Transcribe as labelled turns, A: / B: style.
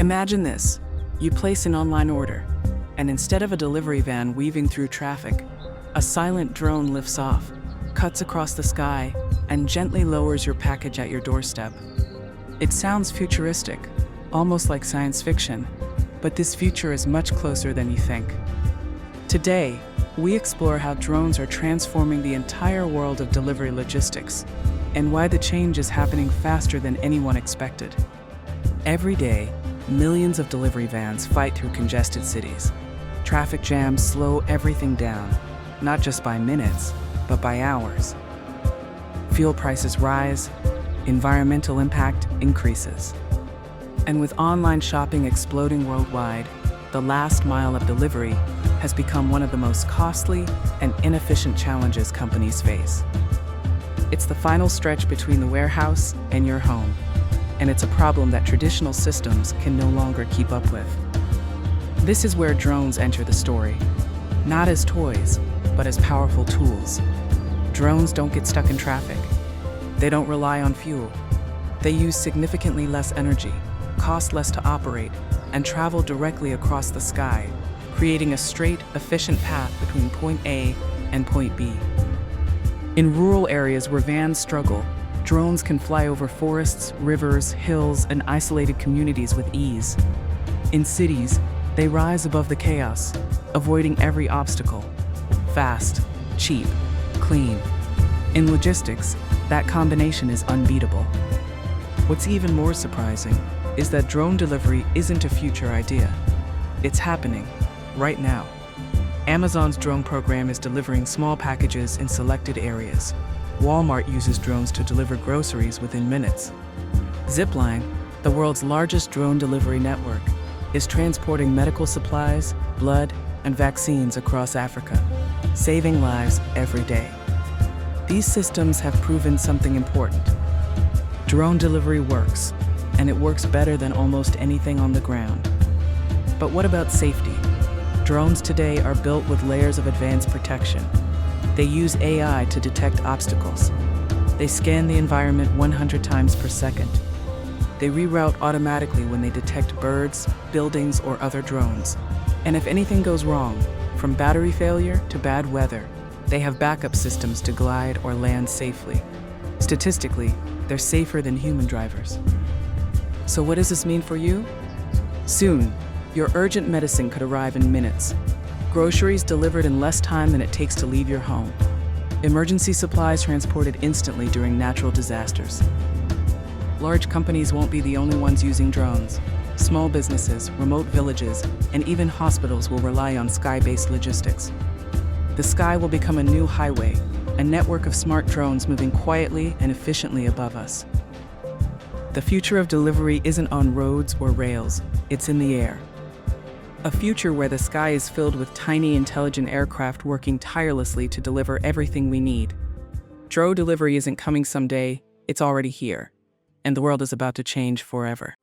A: Imagine this. You place an online order, and instead of a delivery van weaving through traffic, a silent drone lifts off, cuts across the sky, and gently lowers your package at your doorstep. It sounds futuristic, almost like science fiction, but this future is much closer than you think. Today, we explore how drones are transforming the entire world of delivery logistics, and why the change is happening faster than anyone expected. Every day, millions of delivery vans fight through congested cities. Traffic jams slow everything down, not just by minutes, but by hours. Fuel prices rise, environmental impact increases. And with online shopping exploding worldwide, the last mile of delivery has become one of the most costly and inefficient challenges companies face. It's the final stretch between the warehouse and your home, and it's a problem that traditional systems can no longer keep up with. This is where drones enter the story, not as toys, but as powerful tools. Drones don't get stuck in traffic. They don't rely on fuel. They use significantly less energy, cost less to operate, and travel directly across the sky, creating a straight, efficient path between point A and point B. In rural areas where vans struggle, drones can fly over forests, rivers, hills, and isolated communities with ease. In cities, they rise above the chaos, avoiding every obstacle. Fast, cheap, clean. In logistics, that combination is unbeatable. What's even more surprising is that drone delivery isn't a future idea. It's happening, right now. Amazon's drone program is delivering small packages in selected areas. Walmart uses drones to deliver groceries within minutes. Zipline, the world's largest drone delivery network, is transporting medical supplies, blood, and vaccines across Africa, saving lives every day. These systems have proven something important. Drone delivery works, and it works better than almost anything on the ground. But what about safety? Drones today are built with layers of advanced protection. They use AI to detect obstacles. They scan the environment 100 times per second. They reroute automatically when they detect birds, buildings, or other drones. And if anything goes wrong, from battery failure to bad weather, they have backup systems to glide or land safely. Statistically, they're safer than human drivers. So what does this mean for you? Soon, your urgent medicine could arrive in minutes. Groceries delivered in less time than it takes to leave your home. Emergency supplies transported instantly during natural disasters. Large companies won't be the only ones using drones. Small businesses, remote villages, and even hospitals will rely on sky-based logistics. The sky will become a new highway, a network of smart drones moving quietly and efficiently above us. The future of delivery isn't on roads or rails, it's in the air. A future where the sky is filled with tiny, intelligent aircraft working tirelessly to deliver everything we need. Drone delivery isn't coming someday, it's already here, and the world is about to change forever.